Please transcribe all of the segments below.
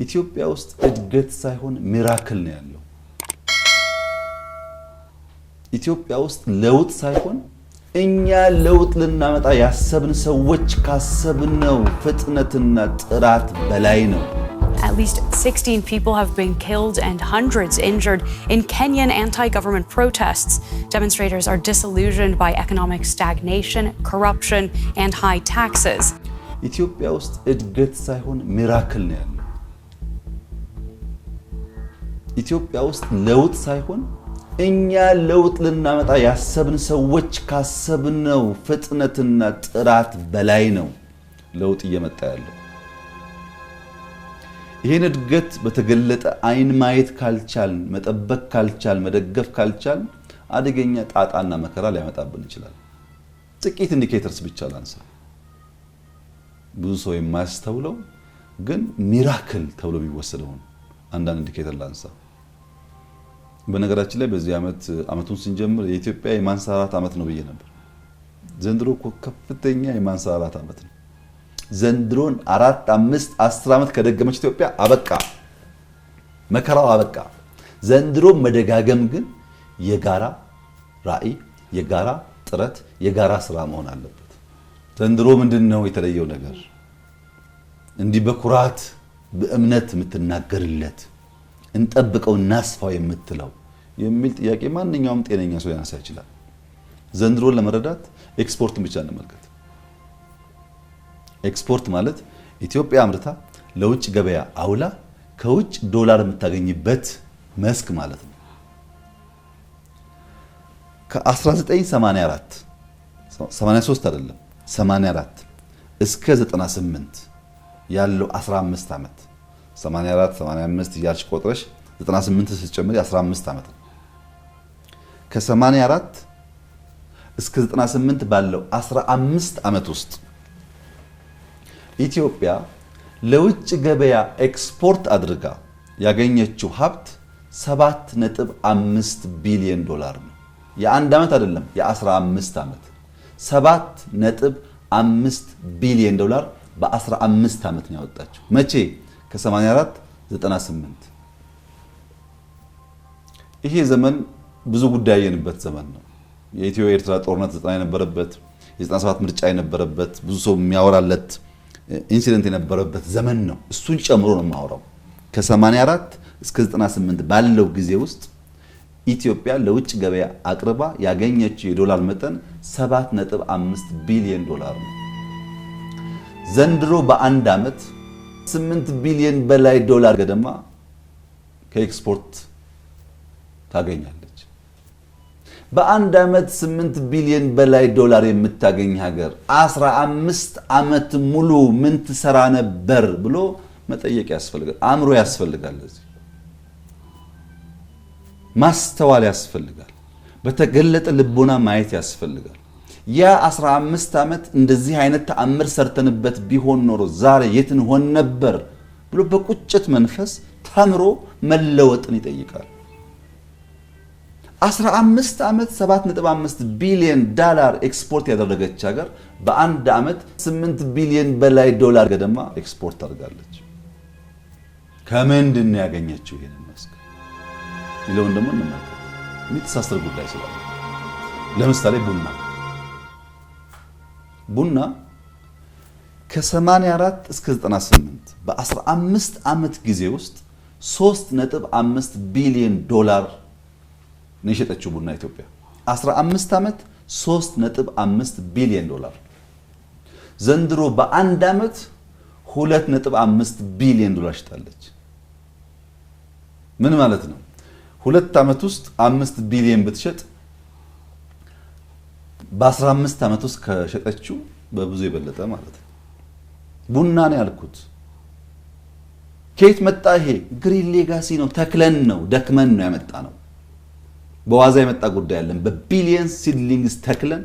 ኢትዮጵያ ውስጥ እድገት ሳይሆን ሚራክል ነው ያለው። ኢትዮጵያ ውስጥ ለውጥ ሳይሆን እኛ ለውጥ ልናመጣ ያሰብን ሰዎች ካሰብነው ፍጥነትና ጥራት በላይ ነው። At least 16 people have been killed and hundreds injured in Kenyan anti-government protests. Demonstrators are disillusioned by economic stagnation, corruption, and high taxes. ኢትዮጵያ ውስጥ እድገት ሳይሆን ሚራክል ነው ያለው። ኢትዮጵያ ውስጥ ለውጥ ሳይሆን እኛ ለውጥ ልናመጣ ያሰብን ሰዎች ካሰብነው ፍጥነትና ጥራት በላይ ነው ለውጥ እየመጣ ያለው። ይሄን እድገት በተገለጠ አይን ማየት ካልቻል፣ መጠበቅ ካልቻል፣ መደገፍ ካልቻል አደገኛ ጣጣና መከራ ሊያመጣብን ይችላል። ጥቂት ኢንዲኬተርስ ብቻ ላንሳ። ብዙ ሰው የማያስተውለው ግን ሚራክል ተብሎ የሚወሰደው አንዳንድ ኢንዲኬተር ላንሳ። በነገራችን ላይ በዚህ አመቱን ስንጀምር የኢትዮጵያ የማንሰራራት አመት ነው ብዬ ነበር። ዘንድሮ እኮ ከፍተኛ የማንሰራራት አመት ነው። ዘንድሮን 4፣ 5፣ 10 አመት ከደገመች ኢትዮጵያ አበቃ፣ መከራው አበቃ። ዘንድሮ መደጋገም ግን የጋራ ራዕይ፣ የጋራ ጥረት፣ የጋራ ስራ መሆን አለበት። ዘንድሮ ምንድነው የተለየው ነገር? እንዲህ በኩራት በእምነት የምትናገርለት እንጠብቀው እናስፋው የምትለው የሚል ጥያቄ ማንኛውም ጤነኛ ሰው ያነሳ ይችላል። ዘንድሮን ለመረዳት ኤክስፖርትን ብቻ እንመልከት። ኤክስፖርት ማለት ኢትዮጵያ አምርታ ለውጭ ገበያ አውላ ከውጭ ዶላር የምታገኝበት መስክ ማለት ነው። ከ1984 83 አይደለም 84 እስከ 98 ያለው 15 አመት 84 85 እያልሽ ቆጥረሽ 98 ስትጨምሪ 15 አመት ነው። ከ84 እስከ 98 ባለው 15 አመት ውስጥ ኢትዮጵያ ለውጭ ገበያ ኤክስፖርት አድርጋ ያገኘችው ሀብት 7.5 ቢሊዮን ዶላር ነው። የአንድ አመት አይደለም፣ የ15 አመት 7.5 ቢሊዮን ዶላር በ15 አመት ነው ያወጣችው። መቼ? ከ84 98። ይሄ ዘመን ብዙ ጉዳይ ያየንበት ዘመን ነው። የኢትዮ ኤርትራ ጦርነት 90 የነበረበት፣ የ97 ምርጫ የነበረበት፣ ብዙ ሰው የሚያወራለት ኢንሲደንት የነበረበት ዘመን ነው። እሱን ጨምሮ ነው የማወራው። ከ84 እስከ 98 ባለው ጊዜ ውስጥ ኢትዮጵያ ለውጭ ገበያ አቅርባ ያገኘችው የዶላር መጠን 7.5 ቢሊዮን ዶላር ነው። ዘንድሮ በአንድ አመት 8 ቢሊዮን በላይ ዶላር ገደማ ከኤክስፖርት ታገኛለች። በአንድ አመት 8 ቢሊዮን በላይ ዶላር የምታገኝ ሀገር 15 አመት ሙሉ ምን ትሰራ ነበር ብሎ መጠየቅ ያስፈልጋል። አእምሮ ያስፈልጋል። ለዚህ ማስተዋል ያስፈልጋል። በተገለጠ ልቦና ማየት ያስፈልጋል። ያ 15 አመት እንደዚህ አይነት ተአምር ሰርተንበት ቢሆን ኖሮ ዛሬ የት እንሆን ነበር ብሎ በቁጭት መንፈስ ተምሮ መለወጥን ይጠይቃል። 15 አመት 7.5 ቢሊዮን ዶላር ኤክስፖርት ያደረገች ሀገር በአንድ አመት 8 ቢሊዮን በላይ ዶላር ገደማ ኤክስፖርት አድርጋለች። ከምንድን ነው ያገኘችው? ይሄንን መስክ ይለውን ደግሞ እንመልከት። የሚተሳሰር ጉዳይ ስላለ ለምሳሌ ቡና ከ84 እስከ 98 በ15 አመት ጊዜ ውስጥ 3.5 ቢሊዮን ዶላር ነው የሸጠችው ቡና ኢትዮጵያ። 15 አመት 3.5 ቢሊዮን ዶላር። ዘንድሮ በአንድ አመት 2.5 ቢሊዮን ዶላር ሽጣለች። ምን ማለት ነው? 2 አመት ውስጥ 5 ቢሊዮን ብትሸጥ በ15 አመት ውስጥ ከሸጠችው በብዙ የበለጠ ማለት ነው። ቡና ነው ያልኩት። ከየት መጣ ይሄ? ግሪን ሌጋሲ ነው። ተክለን ነው፣ ደክመን ነው ያመጣ ነው። በዋዛ የመጣ ጉዳይ አይደለም። በቢሊየን ሲድሊንግስ ተክለን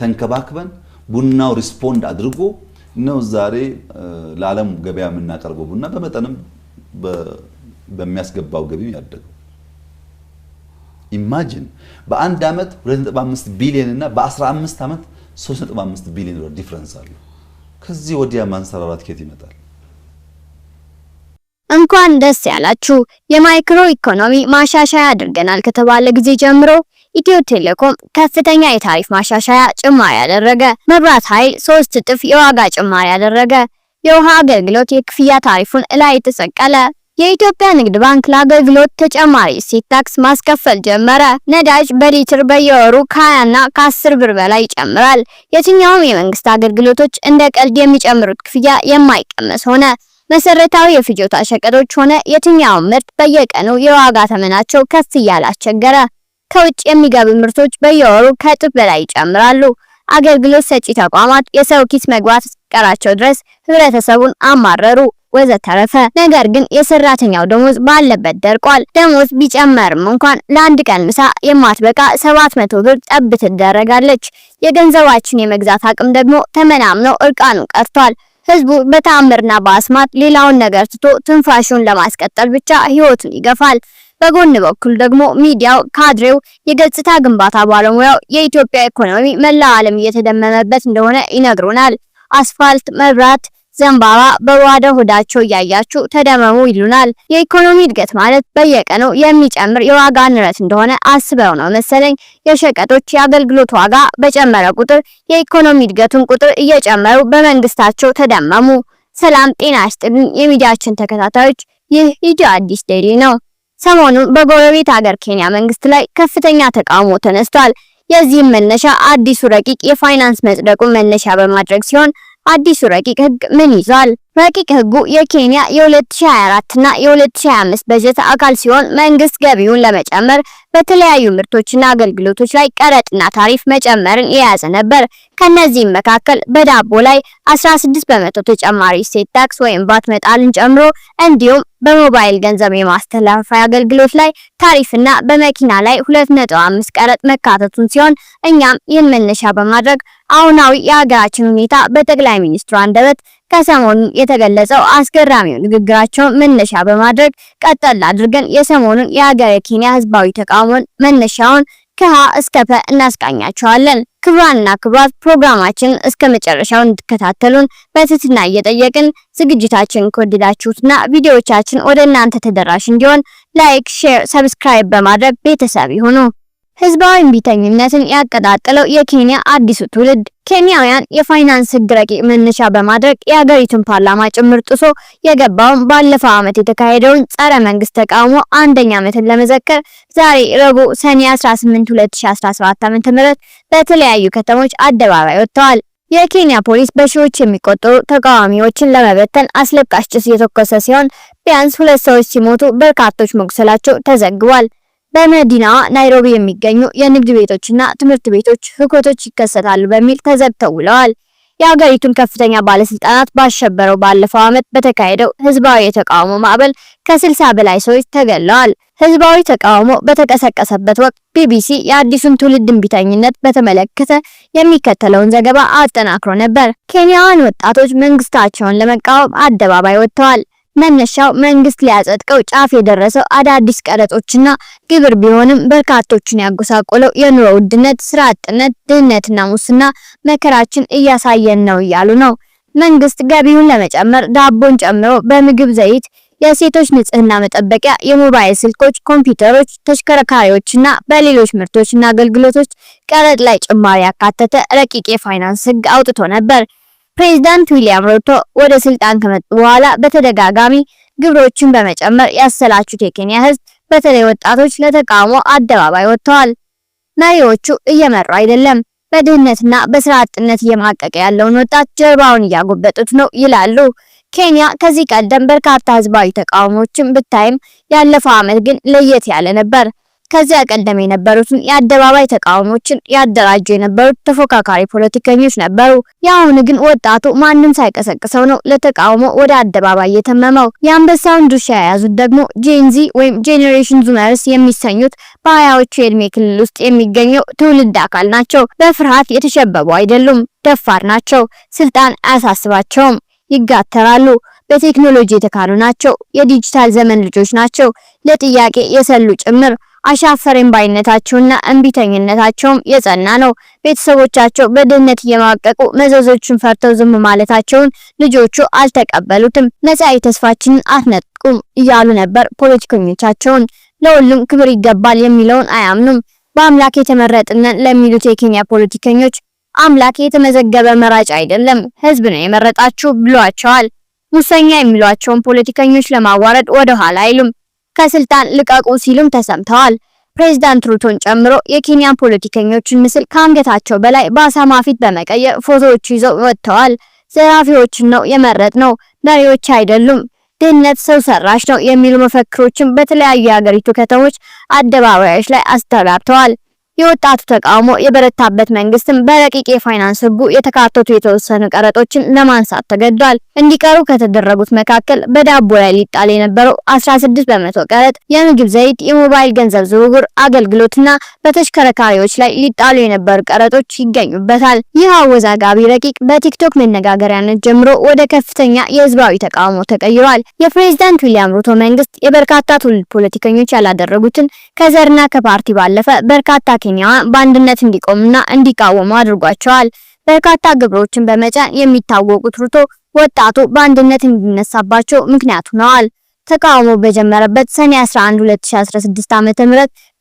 ተንከባክበን ቡናው ሪስፖንድ አድርጎ ነው ዛሬ ለዓለም ገበያ የምናቀርበው ቡና በመጠንም በሚያስገባው ገቢ ያደገው። ኢማጂን በአንድ አመት 2.5 ቢሊዮን እና በ15 አመት 3.5 ቢሊዮን ዶላር ዲፈረንስ አለው። ከዚህ ወዲያ ማንሰራራት ከየት ይመጣል? እንኳን ደስ ያላችሁ። የማይክሮ ኢኮኖሚ ማሻሻያ አድርገናል ከተባለ ጊዜ ጀምሮ ኢትዮ ቴሌኮም ከፍተኛ የታሪፍ ማሻሻያ ጭማሪ ያደረገ፣ መብራት ኃይል 3 እጥፍ የዋጋ ጭማሪ ያደረገ፣ የውሃ አገልግሎት የክፍያ ታሪፉን ላይ ተሰቀለ። የኢትዮጵያ ንግድ ባንክ ለአገልግሎት ተጨማሪ እሴት ታክስ ማስከፈል ጀመረ። ነዳጅ በሊትር በየወሩ ከ20 እና ከ10 ብር በላይ ይጨምራል። የትኛውም የመንግስት አገልግሎቶች እንደ ቀልድ የሚጨምሩት ክፍያ የማይቀመስ ሆነ። መሰረታዊ የፍጆታ ሸቀጦች ሆነ የትኛውም ምርት በየቀኑ የዋጋ ተመናቸው ከፍ እያለ አስቸገረ። ከውጭ የሚገቡ ምርቶች በየወሩ ከእጥፍ በላይ ይጨምራሉ። አገልግሎት ሰጪ ተቋማት የሰው ኪስ መግባት እስኪቀራቸው ድረስ ህብረተሰቡን አማረሩ ወዘተረፈ። ነገር ግን የሰራተኛው ደሞዝ ባለበት ደርቋል። ደሞዝ ቢጨመርም እንኳን ለአንድ ቀን ምሳ የማትበቃ 700 ብር ጠብ ትደረጋለች። የገንዘባችን የመግዛት አቅም ደግሞ ተመናምኖ እርቃኑ ቀርቷል። ህዝቡ በተአምርና በአስማት ሌላውን ነገር ትቶ ትንፋሹን ለማስቀጠል ብቻ ህይወቱን ይገፋል። በጎን በኩል ደግሞ ሚዲያው፣ ካድሬው፣ የገጽታ ግንባታ ባለሙያው የኢትዮጵያ ኢኮኖሚ መላው ዓለም እየተደመመበት እንደሆነ ይነግሩናል። አስፋልት፣ መብራት፣ ዘንባባ በባዶ ሆዳቸው እያያችሁ ተደመሙ ይሉናል። የኢኮኖሚ እድገት ማለት በየቀኑ የሚጨምር የዋጋ ንረት እንደሆነ አስበው ነው መሰለኝ የሸቀጦች የአገልግሎት ዋጋ በጨመረ ቁጥር የኢኮኖሚ እድገቱን ቁጥር እየጨመሩ በመንግስታቸው ተደመሙ። ሰላም ጤና ይስጥልን የሚዲያችን ተከታታዮች፣ ይህ ኢትዮ አዲስ ዴይሊ ነው። ሰሞኑን በጎረቤት ሀገር ኬንያ መንግስት ላይ ከፍተኛ ተቃውሞ ተነስቷል። የዚህም መነሻ አዲሱ ረቂቅ የፋይናንስ መጽደቁን መነሻ በማድረግ ሲሆን አዲሱ ረቂቅ ህግ ምን ይዟል? ረቂቅ ህጉ የኬንያ የ2024 እና የ2025 በጀት አካል ሲሆን መንግስት ገቢውን ለመጨመር በተለያዩ ምርቶችና አገልግሎቶች ላይ ቀረጥና ታሪፍ መጨመርን የያዘ ነበር። ከነዚህም መካከል በዳቦ ላይ 16 በመቶ ተጨማሪ እሴት ታክስ ወይም ቫት መጣልን ጨምሮ እንዲሁም በሞባይል ገንዘብ የማስተላለፊያ አገልግሎት ላይ ታሪፍና በመኪና ላይ 2.5 ቀረጥ መካተቱን ሲሆን እኛም ይህን መነሻ በማድረግ አሁናዊ የሀገራችን ሁኔታ በጠቅላይ ሚኒስትሩ አንደበት ከሰሞኑ የተገለጸው አስገራሚው ንግግራቸውን መነሻ በማድረግ ቀጠል አድርገን የሰሞኑን የሀገረ ኬንያ ህዝባዊ ተቃውሞን መነሻውን ከሀ እስከ ፐ እናስቃኛቸዋለን። ክቡራንና ክቡራት ፕሮግራማችንን እስከ መጨረሻው እንድትከታተሉን በትህትና እየጠየቅን ዝግጅታችንን ከወደዳችሁትና ቪዲዮዎቻችን ወደ እናንተ ተደራሽ እንዲሆን ላይክ፣ ሼር፣ ሰብስክራይብ በማድረግ ቤተሰብ ይሁኑ። ህዝባዊ እምቢተኝነትን ያቀጣጠለው የኬንያ አዲሱ ትውልድ ኬንያውያን የፋይናንስ ህግ ረቂቅ መነሻ በማድረግ የሀገሪቱን ፓርላማ ጭምር ጥሶ የገባውን ባለፈው ዓመት የተካሄደውን ጸረ መንግስት ተቃውሞ አንደኛ ዓመትን ለመዘከር ዛሬ ረቡዕ ሰኔ 18 2017 ዓ.ም በተለያዩ ከተሞች አደባባይ ወጥተዋል። የኬንያ ፖሊስ በሺዎች የሚቆጠሩ ተቃዋሚዎችን ለመበተን አስለቃሽ ጭስ የተኮሰ ሲሆን ቢያንስ 2 ሰዎች ሲሞቱ በርካቶች መቁሰላቸው ተዘግቧል። በመዲናዋ ናይሮቢ የሚገኙ የንግድ ቤቶችና ትምህርት ቤቶች ሁከቶች ይከሰታሉ በሚል ተዘግተው ውለዋል። የሀገሪቱን ከፍተኛ ባለስልጣናት ባሸበረው ባለፈው ዓመት በተካሄደው ህዝባዊ የተቃውሞ ማዕበል ከ60 በላይ ሰዎች ተገለዋል። ህዝባዊ ተቃውሞ በተቀሰቀሰበት ወቅት ቢቢሲ የአዲሱን ትውልድ እምቢተኝነት በተመለከተ የሚከተለውን ዘገባ አጠናክሮ ነበር። ኬንያውያን ወጣቶች መንግስታቸውን ለመቃወም አደባባይ ወጥተዋል። መነሻው መንግስት ሊያጸድቀው ጫፍ የደረሰው አዳዲስ ቀረጦችና ግብር ቢሆንም በርካቶችን ያጎሳቆለው የኑሮ ውድነት፣ ስራ አጥነት፣ ድህነትና ሙስና መከራችን እያሳየን ነው እያሉ ነው። መንግስት ገቢውን ለመጨመር ዳቦን ጨምሮ በምግብ ዘይት፣ የሴቶች ንጽህና መጠበቂያ፣ የሞባይል ስልኮች፣ ኮምፒውተሮች፣ ተሽከርካሪዎችና በሌሎች ምርቶችና አገልግሎቶች ቀረጥ ላይ ጭማሪ ያካተተ ረቂቅ የፋይናንስ ህግ አውጥቶ ነበር። ፕሬዝዳንት ዊሊያም ሩቶ ወደ ስልጣን ከመጡ በኋላ በተደጋጋሚ ግብሮችን በመጨመር ያሰላቹት የኬንያ ህዝብ በተለይ ወጣቶች ለተቃውሞ አደባባይ ወጥተዋል። መሪዎቹ እየመሩ አይደለም፣ በድህነትና በስራ አጥነት እየማቀቀ ያለውን ወጣት ጀርባውን እያጎበጡት ነው ይላሉ። ኬንያ ከዚህ ቀደም በርካታ ህዝባዊ ተቃውሞችን ብታይም ያለፈው ዓመት ግን ለየት ያለ ነበር። ከዚያ ቀደም የነበሩትን የአደባባይ ተቃውሞችን ያደራጁ የነበሩት ተፎካካሪ ፖለቲከኞች ነበሩ። የአሁኑ ግን ወጣቱ ማንም ሳይቀሰቅሰው ነው ለተቃውሞ ወደ አደባባይ የተመመው። የአንበሳውን ድርሻ የያዙት ደግሞ ጄንዚ ወይም ጄኔሬሽን ዙመርስ የሚሰኙት በሀያዎቹ የእድሜ ክልል ውስጥ የሚገኘው ትውልድ አካል ናቸው። በፍርሃት የተሸበቡ አይደሉም፣ ደፋር ናቸው። ስልጣን አያሳስባቸውም፣ ይጋተራሉ። በቴክኖሎጂ የተካኑ ናቸው። የዲጂታል ዘመን ልጆች ናቸው፣ ለጥያቄ የሰሉ ጭምር። አሻፈረኝ ባይነታቸውና እንቢተኝነታቸውም የጸና ነው። ቤተሰቦቻቸው በድህነት እየማቀቁ መዘዞችን ፈርተው ዝም ማለታቸውን ልጆቹ አልተቀበሉትም። መጻኢ ተስፋችንን አትነጥቁም እያሉ ነበር ፖለቲከኞቻቸውን። ለሁሉም ክብር ይገባል የሚለውን አያምኑም። በአምላክ የተመረጥነን ለሚሉት የኬንያ ፖለቲከኞች አምላክ የተመዘገበ መራጭ አይደለም፣ ህዝብ ነው የመረጣችሁ ብሏቸዋል። ሙሰኛ የሚሏቸውን ፖለቲከኞች ለማዋረድ ወደ ኋላ አይሉም። ከስልጣን ልቀቁ ሲሉም ተሰምተዋል። ፕሬዝዳንት ሩቶን ጨምሮ የኬንያ ፖለቲከኞችን ምስል ከአንገታቸው በላይ በአሳማ ፊት በመቀየር ፎቶዎች ይዘው ወጥተዋል። ዘራፊዎችን ነው የመረጥነው፣ መሪዎች አይደሉም፣ ድህነት ሰው ሰራሽ ነው የሚሉ መፈክሮችን በተለያዩ የሀገሪቱ ከተሞች አደባባዮች ላይ አስተጋብተዋል። የወጣቱ ተቃውሞ የበረታበት መንግስትም በረቂቅ የፋይናንስ ህጉ የተካተቱ የተወሰኑ ቀረጦችን ለማንሳት ተገዷል። እንዲቀሩ ከተደረጉት መካከል በዳቦ ላይ ሊጣል የነበረው 16% ቀረጥ፣ የምግብ ዘይት፣ የሞባይል ገንዘብ ዝውውር አገልግሎትና በተሽከርካሪዎች ላይ ሊጣሉ የነበሩ ቀረጦች ይገኙበታል። ይህ አወዛጋቢ ረቂቅ በቲክቶክ መነጋገሪያነት ጀምሮ ወደ ከፍተኛ የህዝባዊ ተቃውሞ ተቀይሯል። የፕሬዝዳንት ዊሊያም ሩቶ መንግስት የበርካታ ትውልድ ፖለቲከኞች ያላደረጉትን ከዘርና ከፓርቲ ባለፈ በርካታ ኬንያውያን በአንድነት እንዲቆሙና እንዲቃወሙ አድርጓቸዋል። በርካታ ግብሮችን በመጫን የሚታወቁት ሩቶ ወጣቱ በአንድነት እንዲነሳባቸው ምክንያት ሆነዋል። ተቃውሞ በጀመረበት ሰኔ 11 2016 ዓ.ም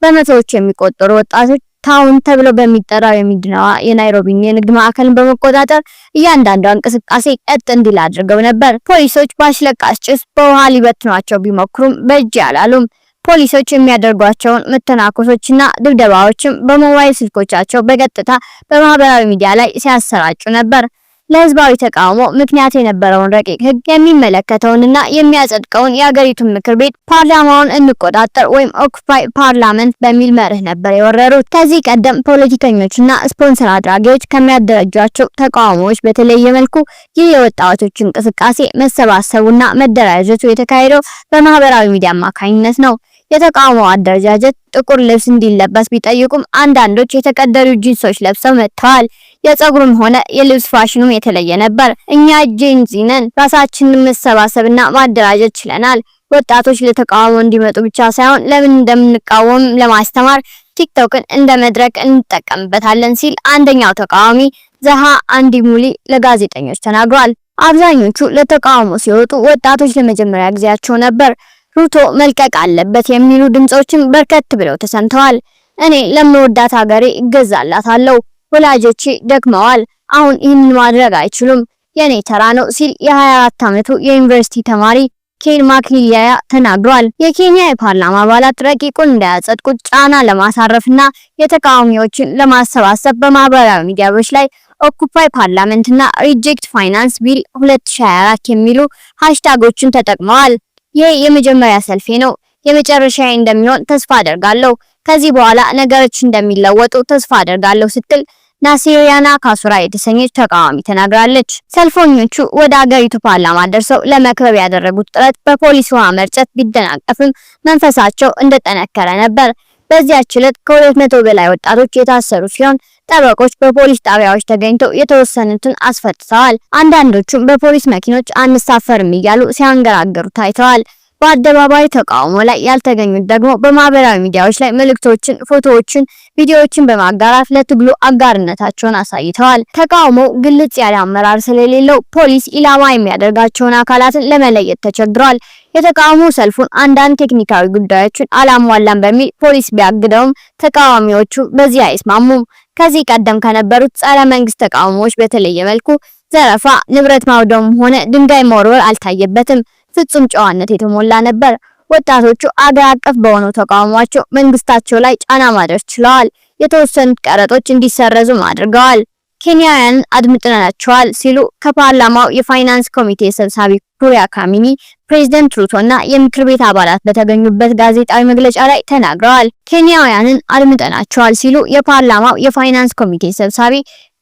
በመቶዎች የሚቆጠሩ ወጣቶች ታውን ተብሎ በሚጠራው የሚድናዋ የናይሮቢ የንግድ ማዕከልን በመቆጣጠር እያንዳንዱ እንቅስቃሴ ቀጥ እንዲል አድርገው ነበር። ፖሊሶች በአስለቃሽ ጭስ በውሃ ሊበትኗቸው ቢሞክሩም በእጅ አላሉም። ፖሊሶች የሚያደርጓቸውን መተናኮሶችና ድብደባዎችም በሞባይል ስልኮቻቸው በቀጥታ በማህበራዊ ሚዲያ ላይ ሲያሰራጩ ነበር። ለህዝባዊ ተቃውሞ ምክንያት የነበረውን ረቂቅ ህግ የሚመለከተውንና የሚያጸድቀውን የሀገሪቱን ምክር ቤት ፓርላማውን እንቆጣጠር ወይም ኦኩፓይ ፓርላመንት በሚል መርህ ነበር የወረሩት። ከዚህ ቀደም ፖለቲከኞችና ስፖንሰር አድራጊዎች ከሚያደራጇቸው ተቃውሞዎች በተለየ መልኩ ይህ የወጣቶች እንቅስቃሴ መሰባሰቡና መደራጀቱ የተካሄደው በማህበራዊ ሚዲያ አማካኝነት ነው። የተቃውሞ አደረጃጀት ጥቁር ልብስ እንዲለበስ ቢጠይቁም አንዳንዶች የተቀደዱ ጂንሶች ለብሰው መጥተዋል። የፀጉርም ሆነ የልብስ ፋሽኑም የተለየ ነበር። እኛ ጄንዚ ነን፣ ራሳችንን መሰባሰብና ማደራጀት ችለናል። ወጣቶች ለተቃውሞ እንዲመጡ ብቻ ሳይሆን ለምን እንደምንቃወም ለማስተማር ቲክቶክን እንደ መድረክ እንጠቀምበታለን ሲል አንደኛው ተቃዋሚ ዘሃ አንዲ ሙሊ ለጋዜጠኞች ተናግሯል። አብዛኞቹ ለተቃውሞ ሲወጡ ወጣቶች ለመጀመሪያ ጊዜያቸው ነበር። ሩቶ መልቀቅ አለበት የሚሉ ድምጾችን በርከት ብለው ተሰምተዋል። እኔ ለምወዳት ሀገሬ እገዛላታለሁ፣ ወላጆቼ ደክመዋል፣ አሁን ይህንን ማድረግ አይችሉም፣ የኔ ተራ ነው ሲል የ24 ዓመቱ የዩኒቨርሲቲ ተማሪ ኬን ማክሊያያ ተናግሯል። የኬንያ የፓርላማ አባላት ረቂቁን እንዳያጸድቁት ጫና ለማሳረፍና የተቃዋሚዎችን ለማሰባሰብ በማህበራዊ ሚዲያዎች ላይ ኦኩፓይ ፓርላመንትና ሪጀክት ፋይናንስ ቢል 2024 የሚሉ ሃሽታጎችን ተጠቅመዋል። ይህ የመጀመሪያ ሰልፌ ነው፣ የመጨረሻዬ እንደሚሆን ተስፋ አደርጋለሁ፣ ከዚህ በኋላ ነገሮች እንደሚለወጡ ተስፋ አደርጋለሁ ስትል ናሲሪያና ካሱራ የተሰኘች ተቃዋሚ ተናግራለች። ሰልፈኞቹ ወደ ሀገሪቱ ፓርላማ ደርሰው ለመክበብ ያደረጉት ጥረት በፖሊስ ውሃ መርጨት ቢደናቀፍም መንፈሳቸው እንደጠነከረ ነበር። በዚያች ዕለት ከ200 በላይ ወጣቶች የታሰሩ ሲሆን ጠበቆች በፖሊስ ጣቢያዎች ተገኝተው የተወሰኑትን አስፈትተዋል። አንዳንዶቹም በፖሊስ መኪኖች አንሳፈርም እያሉ ሲያንገራገሩ ታይተዋል። በአደባባይ ተቃውሞ ላይ ያልተገኙት ደግሞ በማህበራዊ ሚዲያዎች ላይ መልእክቶችን፣ ፎቶዎችን፣ ቪዲዮዎችን በማጋራት ለትግሉ አጋርነታቸውን አሳይተዋል። ተቃውሞው ግልጽ ያለ አመራር ስለሌለው ፖሊስ ኢላማ የሚያደርጋቸውን አካላትን ለመለየት ተቸግሯል። የተቃውሞ ሰልፉን አንዳንድ ቴክኒካዊ ጉዳዮችን አላሟላም በሚል ፖሊስ ቢያግደውም ተቃዋሚዎቹ በዚህ አይስማሙም። ከዚህ ቀደም ከነበሩት ጸረ መንግስት ተቃውሞዎች በተለየ መልኩ ዘረፋ፣ ንብረት ማውደም ሆነ ድንጋይ መወርወር አልታየበትም። ፍጹም ጨዋነት የተሞላ ነበር። ወጣቶቹ አገር አቀፍ በሆነው ተቃውሟቸው መንግስታቸው ላይ ጫና ማድረስ ችለዋል። የተወሰኑት ቀረጦች እንዲሰረዙም አድርገዋል። ኬንያውያንን አድምጠናቸዋል ሲሉ ከፓርላማው የፋይናንስ ኮሚቴ ሰብሳቢ ኩሪያ ካሚኒ ፕሬዝዳንት ሩቶና የምክር ቤት አባላት በተገኙበት ጋዜጣዊ መግለጫ ላይ ተናግረዋል። ኬንያውያንን አድምጠናቸዋል ሲሉ የፓርላማው የፋይናንስ ኮሚቴ ሰብሳቢ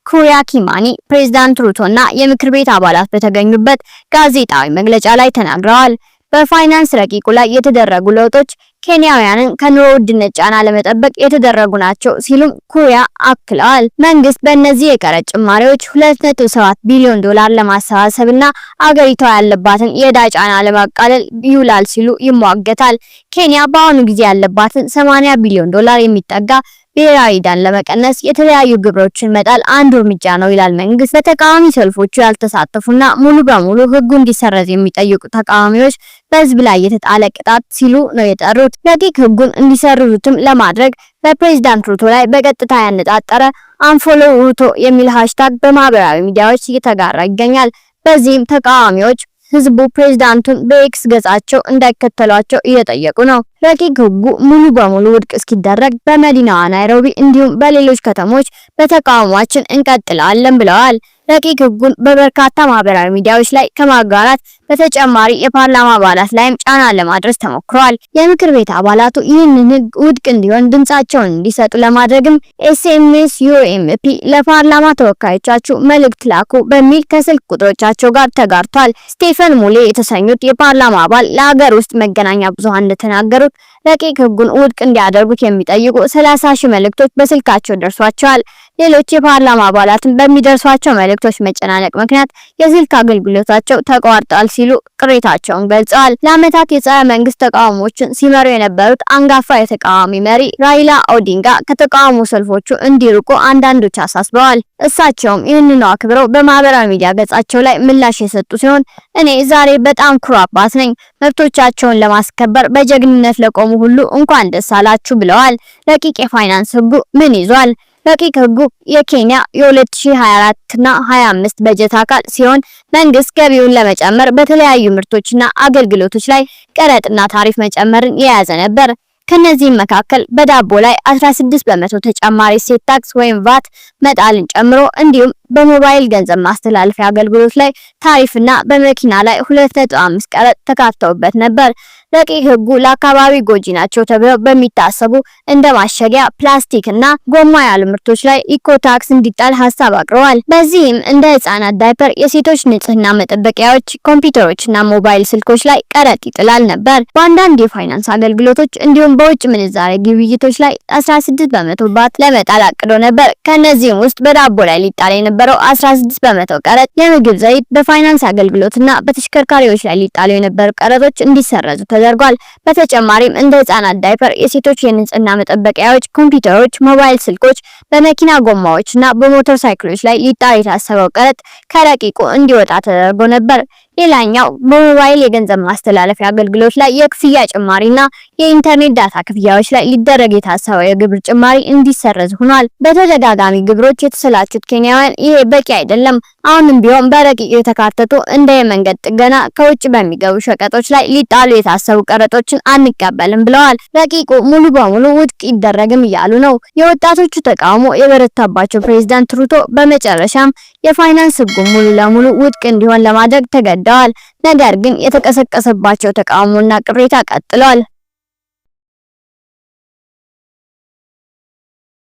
ኩሪያ ኪማኒ ፕሬዝዳንት ሩቶና የምክር ቤት አባላት በተገኙበት ጋዜጣዊ መግለጫ ላይ ተናግረዋል። በፋይናንስ ረቂቁ ላይ የተደረጉ ለውጦች ኬንያውያንን ከኑሮ ውድነት ጫና ለመጠበቅ የተደረጉ ናቸው ሲሉም ኩሪያ አክለዋል። መንግስት በእነዚህ የቀረጥ ጭማሪዎች 2.7 ቢሊዮን ዶላር ለማሰባሰብና አገሪቷ ያለባትን የዕዳ ጫና ለማቃለል ይውላል ሲሉ ይሟገታል። ኬንያ በአሁኑ ጊዜ ያለባትን 80 ቢሊዮን ዶላር የሚጠጋ ብሔራዊ ዕዳን ለመቀነስ የተለያዩ ግብሮችን መጣል አንዱ እርምጃ ነው ይላል መንግስት። በተቃዋሚ ሰልፎቹ ያልተሳተፉና ሙሉ በሙሉ ህጉ እንዲሰረዝ የሚጠይቁ ተቃዋሚዎች በህዝብ ላይ የተጣለ ቅጣት ሲሉ ነው የጠሩት። ረቂቅ ህጉን እንዲሰርዙትም ለማድረግ በፕሬዝዳንት ሩቶ ላይ በቀጥታ ያነጣጠረ አንፎሎ ሩቶ የሚል ሃሽታግ በማህበራዊ ሚዲያዎች እየተጋራ ይገኛል። በዚህም ተቃዋሚዎች ህዝቡ ፕሬዝዳንቱን በኤክስ ገጻቸው እንዳይከተሏቸው እየጠየቁ ነው። ረቂቅ ህጉ ሙሉ በሙሉ ውድቅ እስኪደረግ በመዲናዋ ናይሮቢ እንዲሁም በሌሎች ከተሞች በተቃውሟችን እንቀጥላለን ብለዋል። ረቂቅ ህጉን በበርካታ ማህበራዊ ሚዲያዎች ላይ ከማጋራት በተጨማሪ የፓርላማ አባላት ላይም ጫና ለማድረስ ተሞክሯል። የምክር ቤት አባላቱ ይህንን ህግ ውድቅ እንዲሆን ድምጻቸውን እንዲሰጡ ለማድረግም ኤስኤምኤስ ዩኤምፒ ለፓርላማ ተወካዮቻችሁ መልእክት ላኩ በሚል ከስልክ ቁጥሮቻቸው ጋር ተጋርቷል። ስቴፈን ሙሌ የተሰኙት የፓርላማ አባል ለሀገር ውስጥ መገናኛ ብዙሃን እንደተናገሩት ረቂቅ ህጉን ውድቅ እንዲያደርጉት የሚጠይቁ 30,000 መልእክቶች በስልካቸው ደርሷቸዋል። ሌሎች የፓርላማ አባላትን በሚደርሷቸው መልእክቶች መጨናነቅ ምክንያት የስልክ አገልግሎታቸው ተቋርጧል ሲሉ ቅሬታቸውን ገልጸዋል። ለዓመታት የጸረ መንግስት ተቃውሞችን ሲመሩ የነበሩት አንጋፋ የተቃዋሚ መሪ ራይላ ኦዲንጋ ከተቃውሞ ሰልፎቹ እንዲርቁ አንዳንዶች አሳስበዋል። እሳቸውም ይህንኑ አክብረው በማህበራዊ ሚዲያ ገጻቸው ላይ ምላሽ የሰጡ ሲሆን እኔ ዛሬ በጣም ኩሩ አባት ነኝ፣ መብቶቻቸውን ለማስከበር በጀግንነት ለቆሙ ሁሉ እንኳን ደስ አላችሁ ብለዋል። ረቂቅ የፋይናንስ ህጉ ምን ይዟል? ረቂቅ ህጉ የኬንያ የ2024 እና 25 በጀት አካል ሲሆን መንግስት ገቢውን ለመጨመር በተለያዩ ምርቶችና አገልግሎቶች ላይ ቀረጥና ታሪፍ መጨመርን የያዘ ነበር። ከነዚህም መካከል በዳቦ ላይ 16 በመቶ ተጨማሪ እሴት ታክስ ወይም ቫት መጣልን ጨምሮ እንዲሁም በሞባይል ገንዘብ ማስተላለፊያ አገልግሎት ላይ ታሪፍና በመኪና ላይ 2.5 ቀረጥ ተካተውበት ነበር። ረቂቅ ህጉ ለአካባቢ ጎጂ ናቸው ተብለው በሚታሰቡ እንደ ማሸጊያ፣ ፕላስቲክ እና ጎማ ያሉ ምርቶች ላይ ኢኮታክስ እንዲጣል ሀሳብ አቅርበዋል። በዚህም እንደ ህጻናት ዳይፐር፣ የሴቶች ንጽህና መጠበቂያዎች፣ ኮምፒውተሮችና ሞባይል ስልኮች ላይ ቀረጥ ይጥላል ነበር። በአንዳንድ የፋይናንስ አገልግሎቶች እንዲሁም በውጭ ምንዛሬ ግብይቶች ላይ 16 በመቶ ባት ለመጣል አቅዶ ነበር። ከነዚህም ውስጥ በዳቦ ላይ ሊጣል የነበረው 16 በመቶ ቀረጥ፣ የምግብ ዘይት፣ በፋይናንስ አገልግሎትና በተሽከርካሪዎች ላይ ሊጣሉ የነበሩ ቀረጦች እንዲሰረዙ ተደርጓል። በተጨማሪም እንደ ህጻናት ዳይፐር፣ የሴቶች የንጽህና መጠበቂያዎች፣ ኮምፒውተሮች፣ ሞባይል ስልኮች፣ በመኪና ጎማዎችና በሞተር ሳይክሎች ላይ ሊጣል የታሰበው ቀረጥ ከረቂቁ እንዲወጣ ተደርጎ ነበር። ሌላኛው በሞባይል የገንዘብ ማስተላለፊያ አገልግሎት ላይ የክፍያ ጭማሪና የኢንተርኔት ዳታ ክፍያዎች ላይ ሊደረግ የታሰበው የግብር ጭማሪ እንዲሰረዝ ሆኗል። በተደጋጋሚ ግብሮች የተሰላቹት ኬንያውያን ይሄ በቂ አይደለም፣ አሁንም ቢሆን በረቂቅ የተካተቱ እንደ የመንገድ ጥገና፣ ከውጭ በሚገቡ ሸቀጦች ላይ ሊጣሉ የታሰቡ ቀረጦችን አንቀበልም ብለዋል። ረቂቁ ሙሉ በሙሉ ውድቅ ይደረግም እያሉ ነው። የወጣቶቹ ተቃውሞ የበረታባቸው ፕሬዝዳንት ሩቶ በመጨረሻም የፋይናንስ ህጉ ሙሉ ለሙሉ ውድቅ እንዲሆን ለማድረግ ተገደዋል። ነገር ግን የተቀሰቀሰባቸው ተቃውሞና ቅሬታ ቀጥሏል።